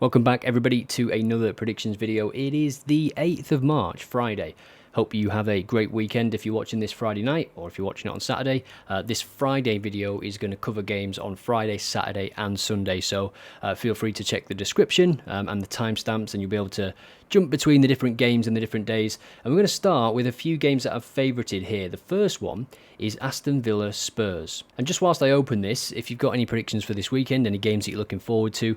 Welcome back everybody to another predictions video. It is the 8th of March, Friday. Hope you have a great weekend if you're watching this Friday night or if you're watching it on Saturday. This Friday video is going to cover games on Friday, Saturday and Sunday, so feel free to check the description and the timestamps and you'll be able to jump between the different games and the different days. And we're going to start with a few games that I've favourited here. The first one is Aston Villa Spurs. And just whilst I open this, if you've got any predictions for this weekend, any games that you're looking forward to,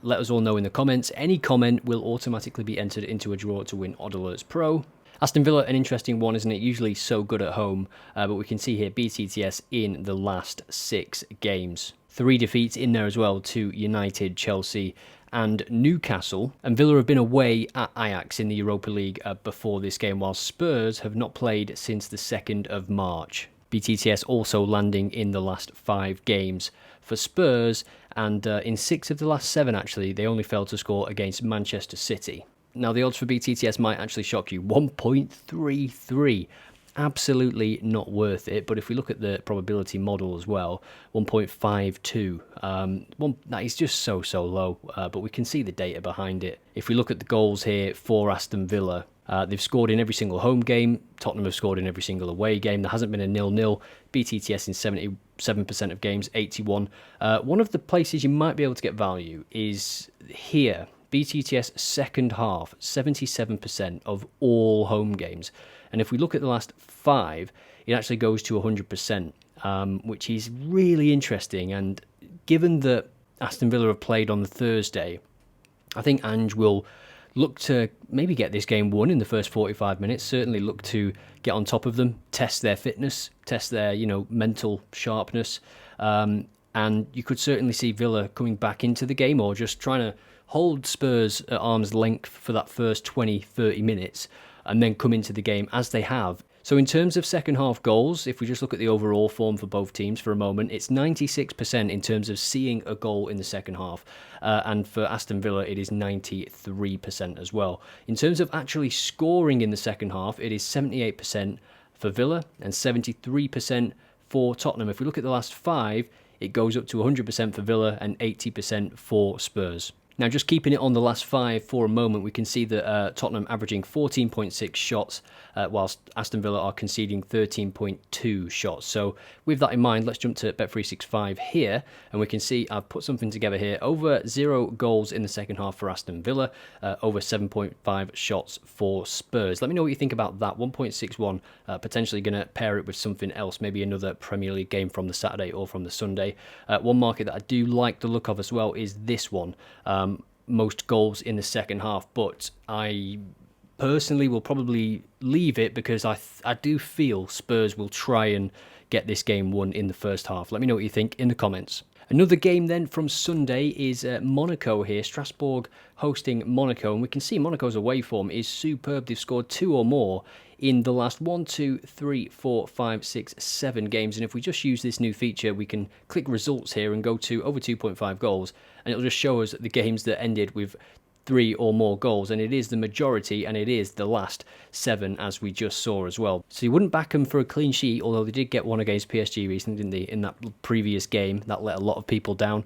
let us all know in the comments. Any comment will automatically be entered into a draw to win OddAlerts Pro. Aston Villa, an interesting one, isn't it? Usually so good at home, but we can see here BTTS in the last 6 games. 3 defeats in there as well to United, Chelsea and Newcastle. And Villa have been away at Ajax in the Europa League before this game, while Spurs have not played since the 2nd of March. BTTS also landing in the last 5 games for Spurs, and in 6 of the last 7 actually, they only failed to score against Manchester City. Now, the odds for BTTS might actually shock you. 1.33. Absolutely not worth it. But if we look at the probability model as well, 1.52. That is just so low. But we can see the data behind it. If we look at the goals here for Aston Villa, they've scored in every single home game. Tottenham have scored in every single away game. There hasn't been a 0-0. BTTS in 77% of games, 81. One of the places you might be able to get value is here. BTTS second half, 77% of all home games. And if we look at the last 5, it actually goes to 100%, which is really interesting. And given that Aston Villa have played on the Thursday, I think Ange will look to maybe get this game won in the first 45 minutes, certainly look to get on top of them, test their fitness, test their, mental sharpness. And you could certainly see Villa coming back into the game or just trying to hold Spurs at arm's length for that first 20-30 minutes and then come into the game as they have. So in terms of second half goals, if we just look at the overall form for both teams for a moment, it's 96% in terms of seeing a goal in the second half. And for Aston Villa, it is 93% as well. In terms of actually scoring in the second half, it is 78% for Villa and 73% for Tottenham. If we look at the last 5, it goes up to 100% for Villa and 80% for Spurs. Now, just keeping it on the last 5 for a moment, we can see that Tottenham averaging 14.6 shots, whilst Aston Villa are conceding 13.2 shots. So with that in mind, let's jump to Bet365 here, and we can see I've put something together here. Over 0 goals in the second half for Aston Villa, over 7.5 shots for Spurs. Let me know what you think about that. 1.61, potentially going to pair it with something else, maybe another Premier League game from the Saturday or from the Sunday. One market that I do like the look of as well is this one. Most goals in the second half, but I personally will probably leave it because I do feel Spurs will try and get this game won in the first half. Let me know what you think in the comments. Another game then from Sunday is Monaco here. Strasbourg hosting Monaco, and we can see Monaco's away form is superb. They've scored 2 or more in the last 1, 2, 3, 4, 5, 6, 7 games. And if we just use this new feature, we can click results here and go to over 2.5 goals, and it'll just show us the games that ended with 3 or more goals, and it is the majority, and it is the last 7 as we just saw as well. So you wouldn't back them for a clean sheet, although they did get one against PSG recently, didn't they, in that previous game that let a lot of people down.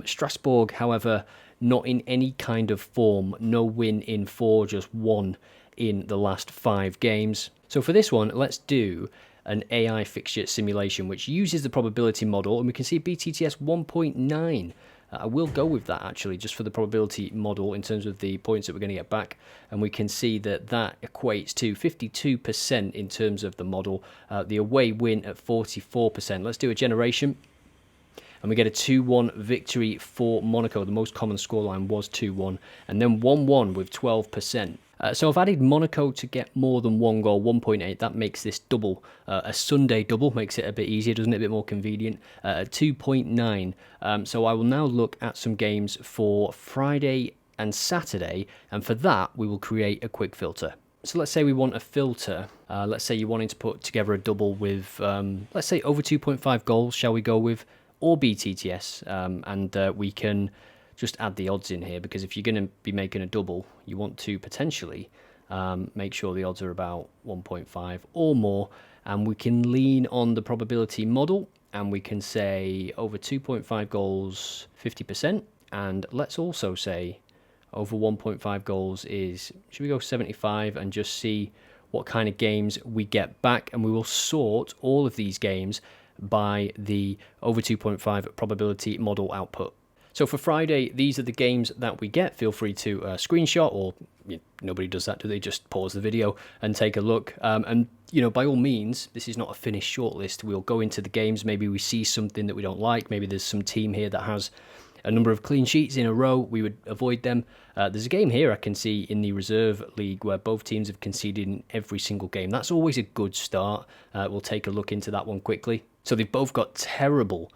Strasbourg, however, not in any kind of form. No win in 4, just 1 in the last 5 games. So for this one, let's do an AI fixture simulation which uses the probability model, and we can see BTTS 1.9. I will go with that actually, just for the probability model in terms of the points that we're going to get back. And we can see that that equates to 52% in terms of the model. The away win at 44%. Let's do a generation. And we get a 2-1 victory for Monaco. The most common scoreline was 2-1. And then 1-1 with 12%. So I've added Monaco to get more than 1 goal, 1.8. That makes this double. A Sunday double makes it a bit easier, doesn't it? A bit more convenient. 2.9. So I will now look at some games for Friday and Saturday. And for that, we will create a quick filter. So let's say we want a filter. Let's say you're wanting to put together a double with, let's say, over 2.5 goals, shall we go with? Or BTTS. And we can just add the odds in here, because if you're going to be making a double, you want to potentially make sure the odds are about 1.5 or more, and we can lean on the probability model, and we can say over 2.5 goals 50%, and let's also say over 1.5 goals is, should we go 75 and just see what kind of games we get back? And we will sort all of these games by the over 2.5 probability model output. So for Friday, these are the games that we get. Feel free to screenshot, or nobody does that, do they? Just pause the video and take a look. And, by all means, this is not a finished shortlist. We'll go into the games. Maybe we see something that we don't like. Maybe there's some team here that has a number of clean sheets in a row. We would avoid them. There's a game here I can see in the Reserve League where both teams have conceded in every single game. That's always a good start. We'll take a look into that one quickly. So they've both got terrible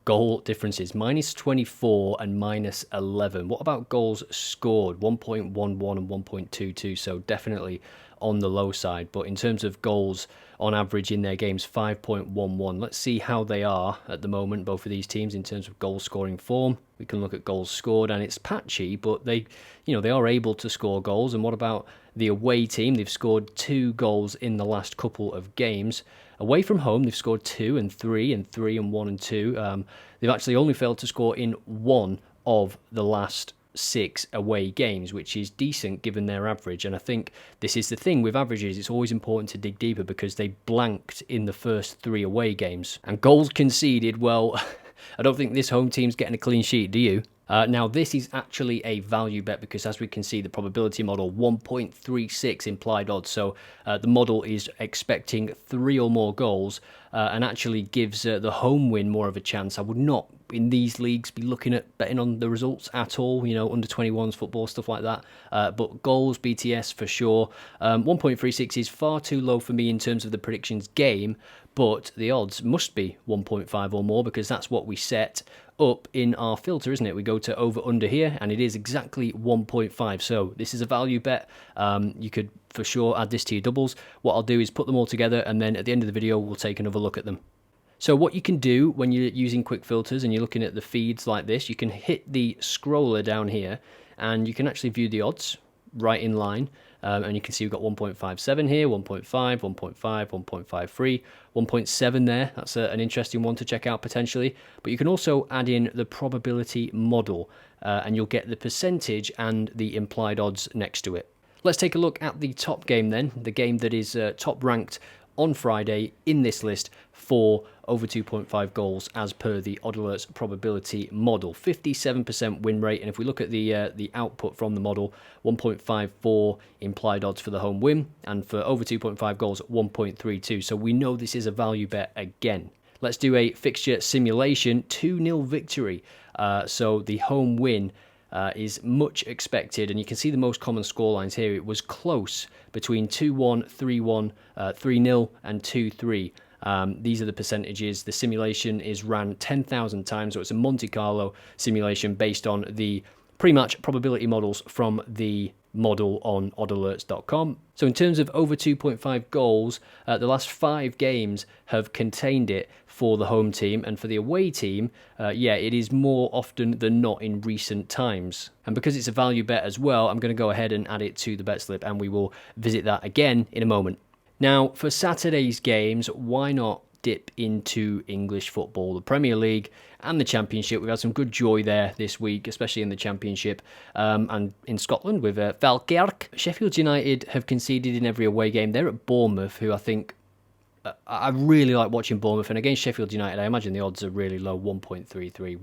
goal differences, -24 and -11. What about goals scored? 1.11 and 1.22, so definitely on the low side. But in terms of goals on average in their games, 5.11. Let's see how they are at the moment, both of these teams, in terms of goal scoring form. We can look at goals scored, and it's patchy, but they are able to score goals. And what about the away team? They've scored 2 goals in the last couple of games. Away from home, they've scored 2 and 3 and 3 and 1 and 2. They've actually only failed to score in 1 of the last 6 away games, which is decent given their average. And I think this is the thing with averages, it's always important to dig deeper because they blanked in the first 3 away games. And goals conceded, well, I don't think this home team's getting a clean sheet, do you? Now, this is actually a value bet because, as we can see, the probability model, 1.36 implied odds. So the model is expecting 3 or more goals and actually gives the home win more of a chance. I would not, in these leagues, be looking at betting on the results at all, under 21s football, stuff like that. But goals, BTS for sure. 1.36 is far too low for me in terms of the predictions game, but the odds must be 1.5 or more because that's what we set up in our filter, isn't it? We go to over under here and it is exactly 1.5. So this is a value bet. You could for sure add this to your doubles. What I'll do is put them all together, and then at the end of the video we'll take another look at them. So what you can do when you're using quick filters and you're looking at the feeds like this, you can hit the scroller down here and you can actually view the odds right in line. And you can see we've got 1.57 here, 1.5, 1.5, 1.53, 1.7 there. That's an interesting one to check out potentially. But you can also add in the probability model and you'll get the percentage and the implied odds next to it. Let's take a look at the top game then, the game that is top ranked on Friday in this list for over 2.5 goals as per the OddAlerts probability model. 57% win rate, and if we look at the output from the model, 1.54 implied odds for the home win, and for over 2.5 goals, 1.32. So we know this is a value bet again. Let's do a fixture simulation. 2-0 victory. So the home win is much expected, and you can see the most common scorelines here. It was close between 2-1, 3-1, 3-0 and 2-3. These are the percentages. The simulation is ran 10,000 times, so it's a Monte Carlo simulation based on the pre-match probability models from the model on oddalerts.com. So in terms of over 2.5 goals, the last 5 games have contained it for the home team, and for the away team, it is more often than not in recent times. And because it's a value bet as well, I'm going to go ahead and add it to the bet slip, and we will visit that again in a moment. Now, for Saturday's games, why not dip into English football, the Premier League and the Championship? We've had some good joy there this week, especially in the Championship and in Scotland with Falkirk. Sheffield United have conceded in every away game. They're at Bournemouth, who I think I really like watching Bournemouth. And against Sheffield United, I imagine the odds are really low, 1.33.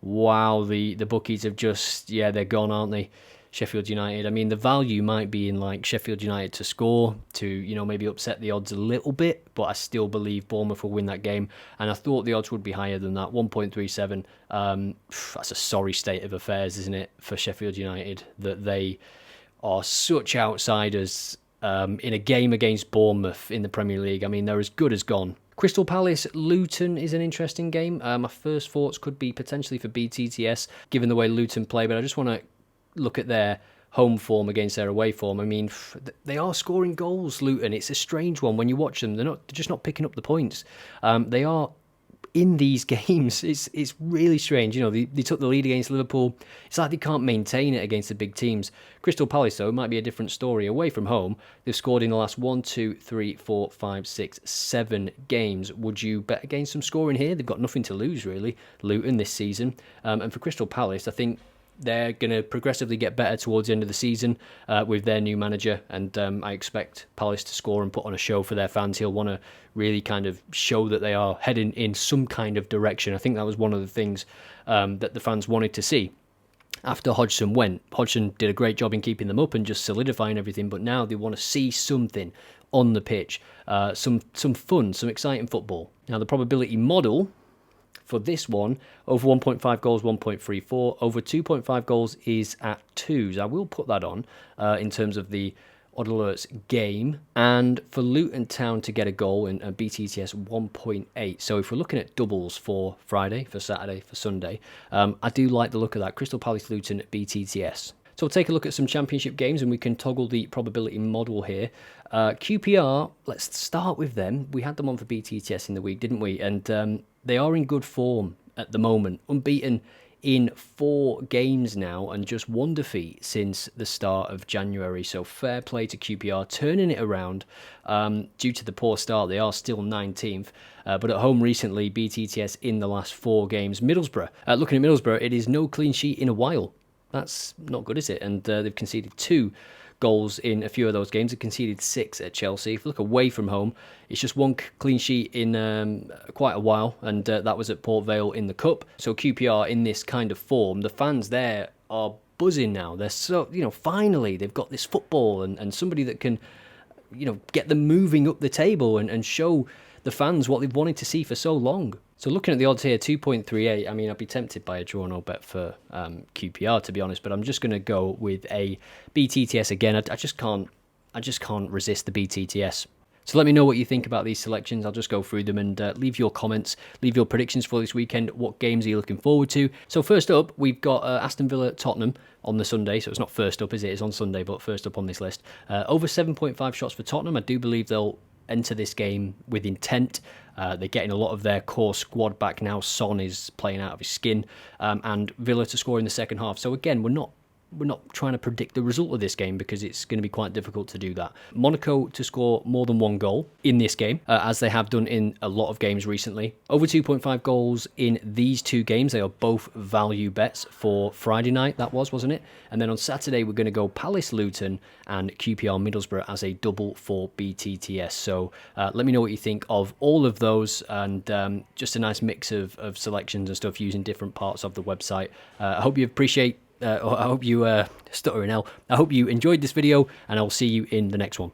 Wow, the bookies have just, they're gone, aren't they? Sheffield United. I mean, the value might be in like Sheffield United to score to, maybe upset the odds a little bit, but I still believe Bournemouth will win that game. And I thought the odds would be higher than that, 1.37. That's a sorry state of affairs, isn't it, for Sheffield United, that they are such outsiders in a game against Bournemouth in the Premier League. I mean, they're as good as gone. Crystal Palace Luton is an interesting game. My first thoughts could be potentially for BTTS, given the way Luton play, but I just want to look at their home form against their away form. I mean, they are scoring goals, Luton. It's a strange one when you watch them. They're just not picking up the points. They are in these games. It's really strange. They took the lead against Liverpool. It's like they can't maintain it against the big teams. Crystal Palace, though, might be a different story. Away from home, they've scored in the last 1, 2, 3, 4, 5, 6, 7 games. Would you bet against some scoring here? They've got nothing to lose, really, Luton, this season. And for Crystal Palace, I think they're going to progressively get better towards the end of the season with their new manager, and I expect Palace to score and put on a show for their fans. He'll want to really kind of show that they are heading in some kind of direction. I think that was one of the things that the fans wanted to see. After Hodgson went, Hodgson did a great job in keeping them up and just solidifying everything, but now they want to see something on the pitch, some fun, some exciting football. Now, the probability model for this one, over 1.5 goals, 1.34. Over 2.5 goals is at 2s. I will put that on in terms of the OddAlerts game. And for Luton Town to get a goal in BTTS 1.8. So if we're looking at doubles for Friday, for Saturday, for Sunday, I do like the look of that. Crystal Palace Luton BTTS. So we'll take a look at some championship games and we can toggle the probability model here. QPR, let's start with them. We had them on for BTTS in the week, didn't we? And they are in good form at the moment. Unbeaten in 4 games now and just 1 defeat since the start of January. So fair play to QPR, turning it around. Due to the poor start, they are still 19th. But at home recently, BTTS in the last 4 games. Middlesbrough, looking at Middlesbrough, it is no clean sheet in a while. That's not good, is it? And they've conceded 2 goals in a few of those games. They conceded 6 at Chelsea. If you look away from home, it's just 1 clean sheet in quite a while, and that was at Port Vale in the Cup. So QPR in this kind of form, the fans there are buzzing now. They're so, finally they've got this football and somebody that can, get them moving up the table and show the fans what they've wanted to see for so long. So looking at the odds here, 2.38, I mean, I'd be tempted by a draw no bet for QPR, to be honest, but I'm just going to go with a BTTS again. I just can't resist the BTTS. So let me know what you think about these selections. I'll just go through them and leave your comments, leave your predictions for this weekend. What games are you looking forward to? So first up, we've got Aston Villa Tottenham on the Sunday. So it's not first up, is it? It's on Sunday, but first up on this list. Over 7.5 shots for Tottenham. I do believe they'll enter this game with intent. They're getting a lot of their core squad back now. Son is playing out of his skin, and Villa to score in the second half. So again, we're not trying to predict the result of this game because it's going to be quite difficult to do that. Monaco to score more than 1 goal in this game, as they have done in a lot of games recently. Over 2.5 goals in these 2 games. They are both value bets for Friday night, that wasn't it? And then on Saturday, we're going to go Palace Luton and QPR Middlesbrough as a double for BTTS. So let me know what you think of all of those, and just a nice mix of selections and stuff using different parts of the website. I hope you appreciate I hope you I hope you enjoyed this video, and I'll see you in the next one.